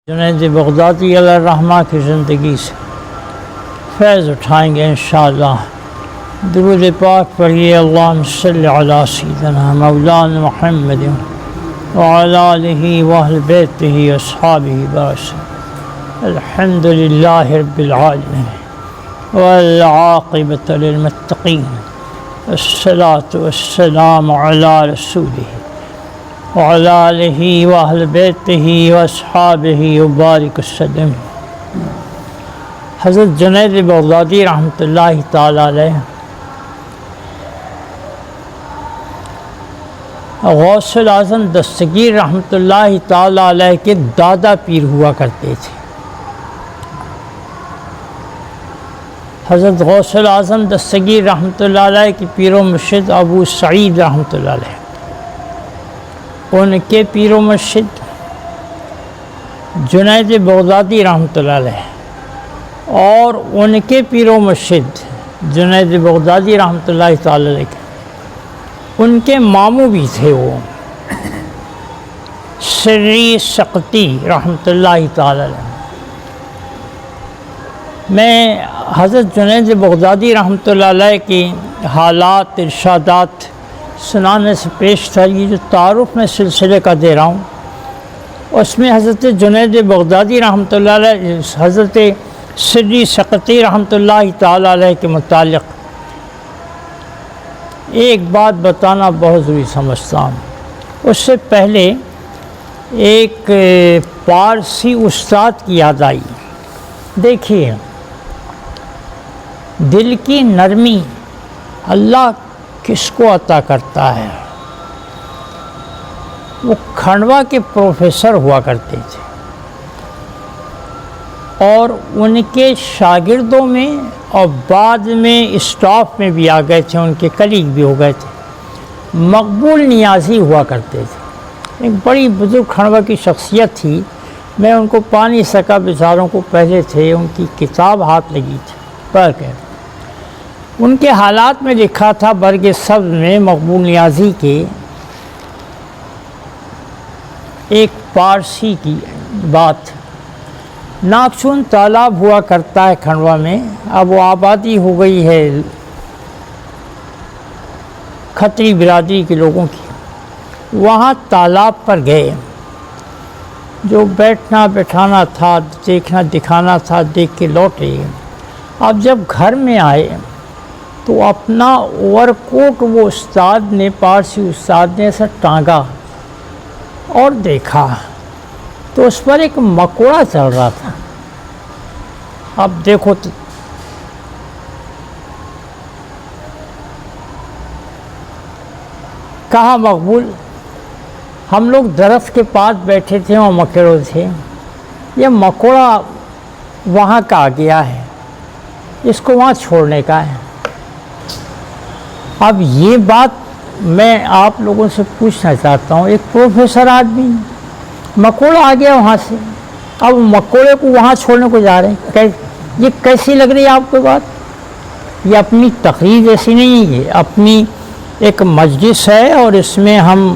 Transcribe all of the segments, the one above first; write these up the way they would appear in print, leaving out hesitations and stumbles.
جنید بغدادی علیہ الرحمہ کی زندگی سے فیض اٹھائیں گے انشاءاللہ۔ درود پاک پڑھیے، اللہم صلی علی سیدنا مولانا محمد وعلی آلہ واہل بیتہ واصحابہ برکاتہ۔ الحمدللہ رب العالمین والعاقبۃ للمتقین، الصلاۃ والسلام علی رسولہ وعلی آلہ واہل بیتہ واصحابہ وبارک وسلم۔ حضرت جنید بغدادی رحمۃ اللہ تعالی علیہ غوث الاعظم دستگیر رحمۃ اللہ تعالی علیہ کے دادا پیر ہوا کرتے تھے۔ حضرت غوث الاعظم دستگیر رحمۃ اللہ علیہ کی پیر و مرشد ابو سعید رحمۃ اللہ علیہ، ان کے پیر و مرشد جنید بغدادی رحمۃ اللہ علیہ اور ان کے پیر و مرشد جنید بغدادی رحمۃ اللہ تعالی علیہ کے ان کے ماموں بھی تھے وہ سری سقطی رحمۃ اللہ تعالی علیہ۔ میں حضرت جنید بغدادی رحمۃ اللہ علیہ کی حالات ارشادات سنانے سے پیش تھا، یہ جو تعارف میں سلسلے کا دے رہا ہوں اس میں حضرت جنید بغدادی رحمۃ اللہ علیہ حضرت سری سقطی رحمۃ اللہ تعالی علیہ کے متعلق ایک بات بتانا بہت ضروری سمجھتا ہوں۔ اس سے پہلے ایک پارسی استاد کی یاد آئی۔ دیکھیے، دل کی نرمی اللہ کس کو عطا کرتا ہے؟ وہ کھنڈوا کے پروفیسر ہوا کرتے تھے اور ان کے شاگردوں میں اور بعد میں اسٹاف میں بھی آ گئے تھے، ان کے کلیگ بھی ہو گئے تھے، مقبول نیازی ہوا کرتے تھے۔ ایک بڑی بزرگ کھنڈوا کی شخصیت تھی، میں ان کو پا نہیں سکا، بیچاروں کو پہلے تھے، ان کی کتاب ہاتھ لگی تھی پڑھ کے۔ ان کے حالات میں لکھا تھا برگ سبز میں مقبول نیازی کے ایک پارسی کی بات۔ ناکچون تالاب ہوا کرتا ہے کھنڈوا میں، اب وہ آبادی ہو گئی ہے کھتری برادری کے لوگوں کی۔ وہاں تالاب پر گئے، جو بیٹھنا بٹھانا تھا، دیکھنا دکھانا تھا، دیکھ کے لوٹے۔ اب جب گھر میں آئے تو اپنا اوور کوٹ وہ استاد نے، پارسی استاد نے ایسا ٹانگا اور دیکھا تو اس پر ایک مکوڑا چل رہا تھا۔ اب دیکھو تو کہا مقبول، ہم لوگ درخت کے پاس بیٹھے تھے، وہاں مکڑے تھے، یہ مکوڑا وہاں کا آ گیا ہے، اس کو وہاں چھوڑنے کا ہے۔ اب یہ بات میں آپ لوگوں سے پوچھنا چاہتا ہوں، ایک پروفیسر آدمی مکوڑا آ گیا وہاں سے، اب مکوڑے کو وہاں چھوڑنے کو جا رہے ہیں، یہ کیسی لگ رہی ہے آپ کو بات؟ یہ اپنی تقریر جیسی نہیں ہے، اپنی ایک مجلس ہے اور اس میں ہم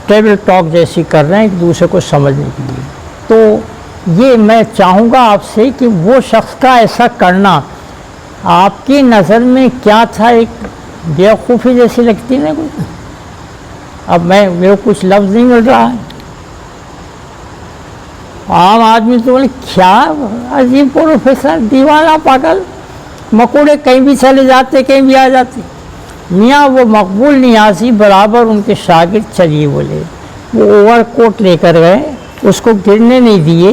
ٹیبل ٹاک جیسی کر رہے ہیں ایک دوسرے کو سمجھنے کے لیے۔ تو یہ میں چاہوں گا آپ سے کہ وہ شخص کا ایسا کرنا آپ کی نظر میں کیا تھا؟ ایک بیوقوفی جیسی لگتی ہے نا کوئی۔ اب میرے کچھ لفظ نہیں مل رہا ہے، عام آدمی تو بولے کیا عجیب پروفیسر، دیوانہ پاگل، مکوڑے کہیں بھی چلے جاتے کہیں بھی آ جاتے۔ میاں وہ مقبول نیازی برابر ان کے شاگرد چلیے بولے، وہ اوور کوٹ لے کر گئے، اس کو گرنے نہیں دیے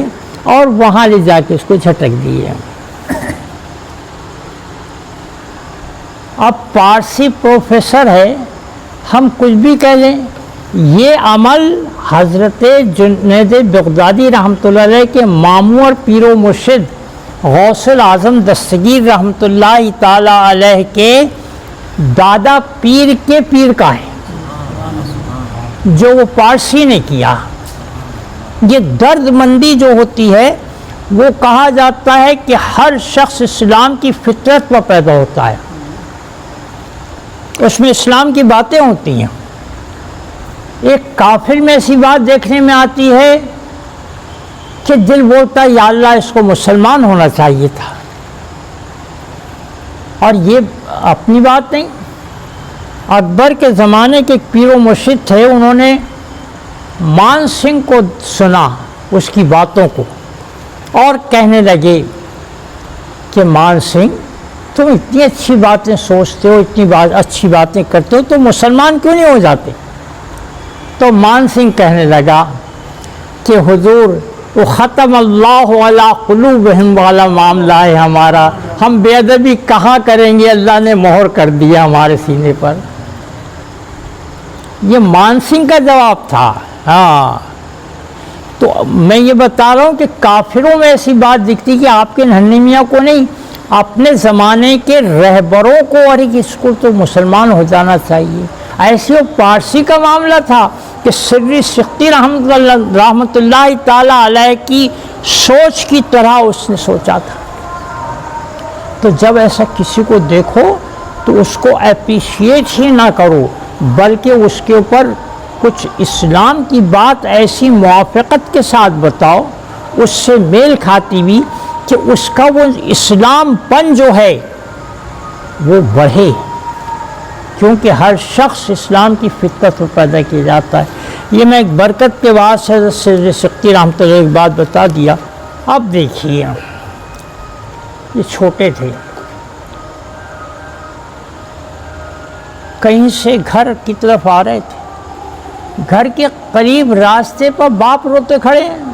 اور وہاں لے جا کے اس کو جھٹک دیے۔ اب پارسی پروفیسر ہے، ہم کچھ بھی کہہ لیں، یہ عمل حضرت جنید بغدادی رحمۃ اللہ علیہ کے ماموں اور پیر و مرشد غوث الاعظم دستگیر رحمۃ اللہ تعالی علیہ کے دادا پیر کے پیر کا ہے، جو وہ پارسی نے کیا۔ یہ درد مندی جو ہوتی ہے، وہ کہا جاتا ہے کہ ہر شخص اسلام کی فطرت پر پیدا ہوتا ہے، اس میں اسلام کی باتیں ہوتی ہیں۔ ایک کافر میں ایسی بات دیکھنے میں آتی ہے کہ دل بولتا یا اللہ اس کو مسلمان ہونا چاہیے تھا. اور یہ اپنی بات نہیں، اکبر کے زمانے کے پیر و مرشد تھے، انہوں نے مان سنگھ کو سنا اس کی باتوں کو اور کہنے لگے کہ مان سنگھ تم اتنی اچھی باتیں سوچتے ہو، اتنی اچھی باتیں کرتے ہو، تو مسلمان کیوں نہیں ہو جاتے؟ تو مان سنگھ کہنے لگا کہ حضور وہ ختم اللہ علی قلوبہم والا معاملہ ہے ہمارا، ہم بے ادبی کہاں کریں گے، اللہ نے مہر کر دیا ہمارے سینے پر. یہ مان سنگھ کا جواب تھا. ہاں تو میں یہ بتا رہا ہوں کہ کافروں میں ایسی بات دکھتی کہ آپ کے ننھے میاں کو نہیں، اپنے زمانے کے رہبروں کو، اور اس کو تو مسلمان ہو جانا چاہیے. ایسے وہ پارسی کا معاملہ تھا کہ سری سختی رحمۃ اللہ تعالیٰ علیہ کی سوچ کی طرح اس نے سوچا تھا. تو جب ایسا کسی کو دیکھو تو اس کو اپریشیٹ ہی نہ کرو، بلکہ اس کے اوپر کچھ اسلام کی بات ایسی موافقت کے ساتھ بتاؤ، اس سے میل کھاتی ہوئی، کہ اس کا وہ اسلام پن جو ہے وہ بڑھے، کیونکہ ہر شخص اسلام کی فطرت پر پیدا کیا جاتا ہے. یہ میں ایک برکت کے بعد سے حضرت سختی رحمۃ اللہ ایک بات بتا دیا. اب دیکھیے یہ چھوٹے تھے، کہیں سے گھر کی طرف آ رہے تھے، گھر کے قریب راستے پر باپ روتے کھڑے ہیں.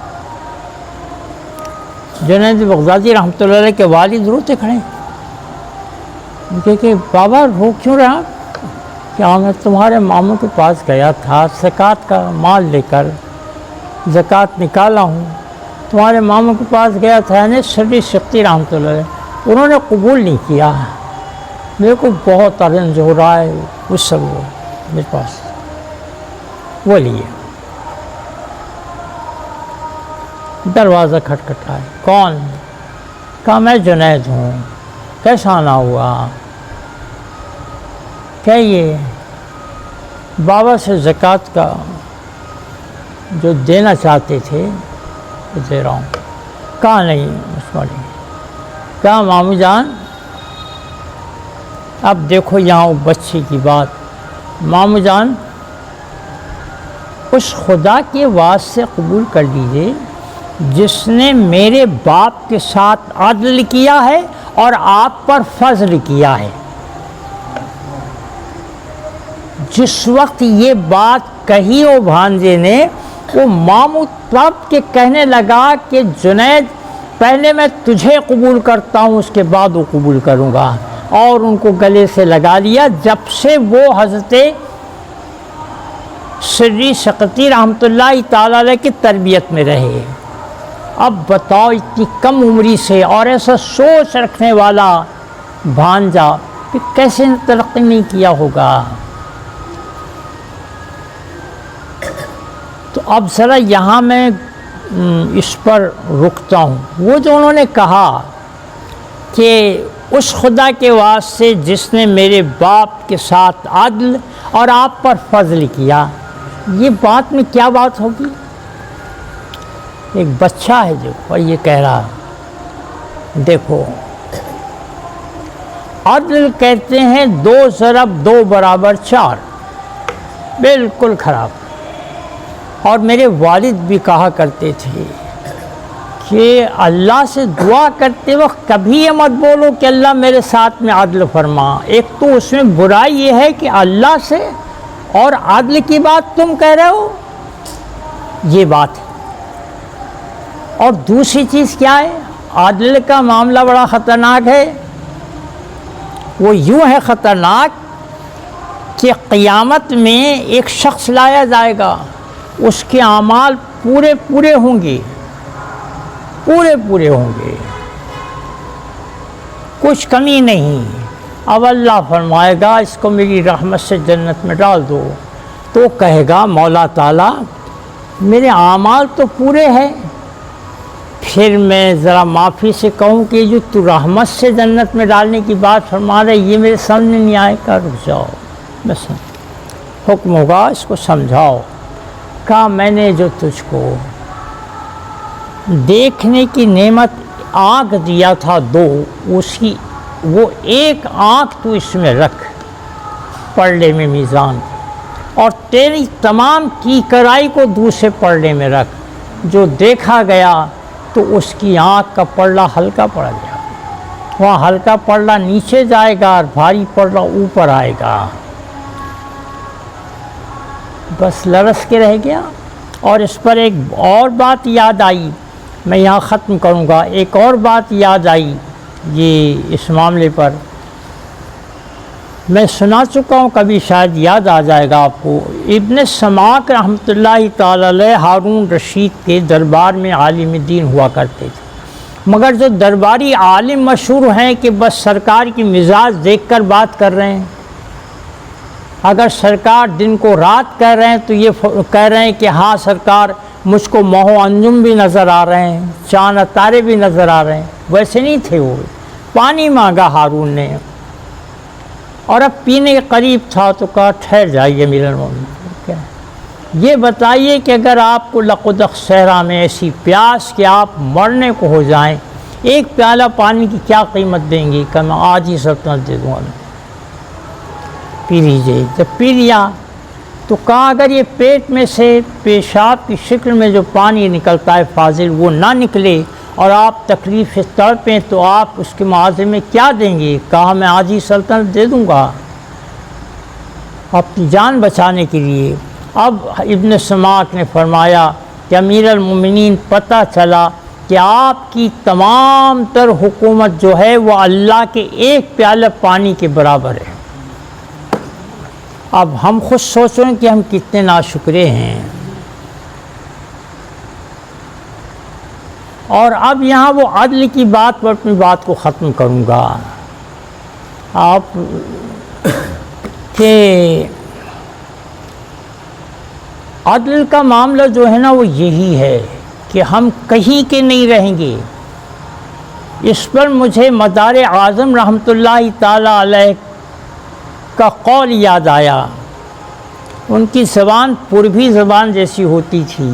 جنید بغدادی رحمۃ اللہ علیہ کے والد روتے کھڑے ہیں کہ بابا رو کیوں رہے آپ؟ کیا میں تمہارے ماموں کے پاس گیا تھا، زکوٰۃ کا مال لے کر زکوٰۃ نکالا ہوں، تمہارے ماموں کے پاس گیا تھا، یعنی سری سختی رحمۃ اللہ علیہ، انہوں نے قبول نہیں کیا. میرے کو بہت رنج ہو رہا ہے اس سب میرے پاس. وہ لیے دروازہ کھٹکھٹائے، کون؟ کہا میں جنید ہوں. کیسا آنا ہوا؟ کہ یہ بابا سے زکوٰۃ کا جو دینا چاہتے تھے وہ دے رہا ہوں. کہا نہیں مسلمان. کہا مامو جان اب دیکھو یہاں وہ بچے کی بات. مامو جان اس خدا کے واسطے قبول کر لیجیے جس نے میرے باپ کے ساتھ عدل کیا ہے اور آپ پر فضل کیا ہے. جس وقت یہ بات کہی وہ بھانجے نے، وہ مامو تب کے کہنے لگا کہ جنید پہلے میں تجھے قبول کرتا ہوں، اس کے بعد وہ قبول کروں گا، اور ان کو گلے سے لگا لیا. جب سے وہ حضرت سری سختی رحمۃ اللہ تعالیٰ علیہ کی تربیت میں رہے. اب بتاؤ اتنی کم عمری سے اور ایسا سوچ رکھنے والا بھانجا کہ کیسے ترقی نہیں کیا ہوگا. تو اب ذرا یہاں میں اس پر رکتا ہوں. وہ جو انہوں نے کہا کہ اس خدا کے واسطے جس نے میرے باپ کے ساتھ عدل اور آپ پر فضل کیا، یہ بات میں کیا بات ہوگی؟ ایک بچہ ہے جو اور یہ کہہ رہا، دیکھو عدل کہتے ہیں 2 ضرب 2 برابر 4، بالکل خراب. اور میرے والد بھی کہا کرتے تھے کہ اللہ سے دعا کرتے وقت کبھی یہ مت بولو کہ اللہ میرے ساتھ میں عدل فرما. ایک تو اس میں برائی یہ ہے کہ اللہ سے اور عدل کی بات تم کہہ رہے ہو، یہ بات ہے. اور دوسری چیز کیا ہے، عدل کا معاملہ بڑا خطرناک ہے. وہ یوں ہے خطرناک کہ قیامت میں ایک شخص لایا جائے گا، اس کے اعمال پورے ہوں گے، پورے ہوں گے، کچھ کمی نہیں. اب اللہ فرمائے گا اس کو میری رحمت سے جنت میں ڈال دو. تو کہے گا مولا تعالیٰ میرے اعمال تو پورے ہیں، پھر میں ذرا معافی سے کہوں کہ جو تو رحمت سے جنت میں ڈالنے کی بات فرما رہے یہ میرے سامنے نہیں آئے گا. رک جاؤ، بس حکم ہوگا اس کو سمجھاؤ. کہا میں نے جو تجھ کو دیکھنے کی نعمت آنکھ دیا تھا 2، وہ ایک آنکھ تو اس میں رکھ پلڑے میں میزان، اور تیری تمام کی کرائی کو دوسرے پلڑے میں رکھ، جو دیکھا گیا تو اس کی آنکھ کا پلڑا ہلکا پڑ گیا، وہاں ہلکا پلڑا نیچے جائے گا اور بھاری پلڑا اوپر آئے گا، بس لرز کے رہ گیا۔ اور اس پر ایک اور بات یاد آئی، میں یہاں ختم کروں گا، ایک اور بات یاد آئی یہ اس معاملے پر میں سنا چکا ہوں، کبھی شاید یاد آ جائے گا آپ کو۔ ابن سماک رحمۃ اللہ تعالی علیہ ہارون رشید کے دربار میں عالم دین ہوا کرتے تھے، مگر جو درباری عالم مشہور ہیں کہ بس سرکار کی مزاج دیکھ کر بات کر رہے ہیں، اگر سرکار دن کو رات کہہ رہے ہیں تو یہ کہہ رہے ہیں کہ ہاں سرکار مجھ کو ماہ و انجم بھی نظر آ رہے ہیں، چاند تارے بھی نظر آ رہے ہیں، ویسے نہیں تھے وہ۔ پانی مانگا ہارون نے اور اب پینے کے قریب تھا تو کہا ٹھہر جائیے امیر المومنین، یہ بتائیے کہ اگر آپ کو لقدق صحرا میں ایسی پیاس کہ آپ مرنے کو ہو جائیں، ایک پیالہ پانی کی کیا قیمت دیں گی؟ کہ میں آج ہی سلطنت دے دوں گا، پی لیجیے۔ جب پی لیا تو کہا اگر یہ پیٹ میں سے پیشاب کی شکل میں جو پانی نکلتا ہے فاضل وہ نہ نکلے اور آپ تکلیف سے تڑپیں تو آپ اس کے معاوضے میں کیا دیں گے؟ کہا میں آج ہی سلطنت دے دوں گا اپنی جان بچانے کے لیے۔ اب ابن سماک نے فرمایا کہ امیر المومنین پتہ چلا کہ آپ کی تمام تر حکومت جو ہے وہ اللہ کے ایک پیالہ پانی کے برابر ہے۔ اب ہم خود سوچیں کہ ہم کتنے ناشکرے ہیں۔ اور اب یہاں وہ عدل کی بات پر اپنی بات کو ختم کروں گا، آپ کہ عدل کا معاملہ جو ہے نا وہ یہی ہے کہ ہم کہیں کے نہیں رہیں گے۔ اس پر مجھے مدار اعظم رحمۃ اللہ تعالی علیہ کا قول یاد آیا، ان کی زبان پربھی زبان جیسی ہوتی تھی،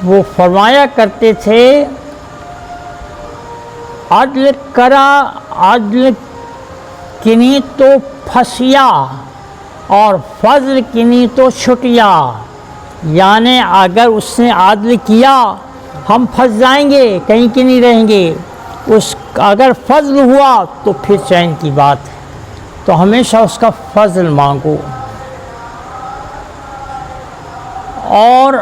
وہ فرمایا کرتے تھے عدل کرا عدل کنی تو پھنسیا اور فضل کنی تو چھٹیا، یعنی اگر اس نے عدل کیا ہم پھنس جائیں گے، کہیں کے نہیں رہیں گے، اگر فضل ہوا تو پھر چین کی بات ہے، تو ہمیشہ اس کا فضل مانگو۔ اور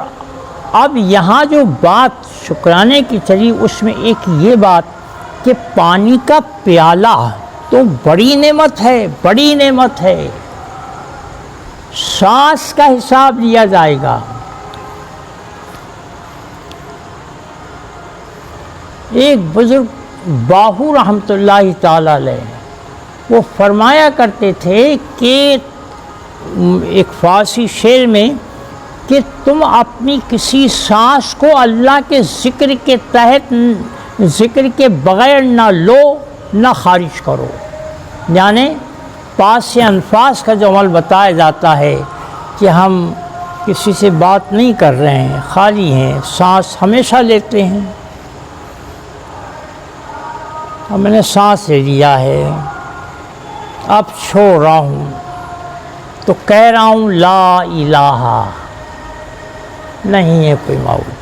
اب یہاں جو بات شکرانے کی چلی اس میں ایک یہ بات کہ پانی کا پیالہ تو بڑی نعمت ہے، بڑی نعمت ہے، سانس کا حساب لیا جائے گا۔ ایک بزرگ باہو رحمۃ اللہ تعالی علیہ وہ فرمایا کرتے تھے کہ ایک فارسی شعر میں کہ تم اپنی کسی سانس کو اللہ کے ذکر کے تحت ذکر کے بغیر نہ لو نہ خارج کرو، یعنی پاس سے انفاس کا جو عمل بتایا جاتا ہے کہ ہم کسی سے بات نہیں کر رہے ہیں، خالی ہیں، سانس ہمیشہ لیتے ہیں۔ اب میں نے سانس لے لیا ہے، اب چھوڑ رہا ہوں تو کہہ رہا ہوں لا الہ، نہیں ہے کوئی معبود۔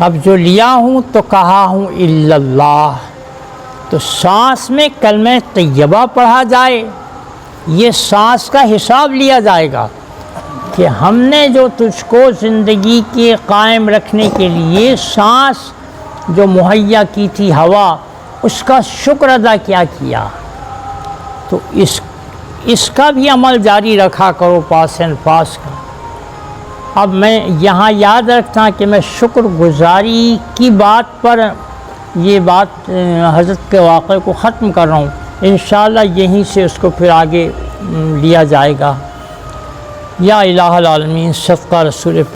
اب جو لیا ہوں تو کہا ہوں الا اللہ، تو سانس میں کلمہ طیبہ پڑھا جائے، یہ سانس کا حساب لیا جائے گا کہ ہم نے جو تجھ کو زندگی کے قائم رکھنے کے لیے سانس جو مہیا کی تھی ہوا، اس کا شکر ادا کیا، تو اس کا بھی عمل جاری رکھا کرو پاس انفاس کا۔ اب میں یہاں یاد رکھتا کہ میں شکر گزاری کی بات پر یہ بات حضرت کے واقعے کو ختم کر رہا ہوں، انشاءاللہ یہیں سے اس کو پھر آگے لیا جائے گا۔ یا الہ العالمین صدقہ رسول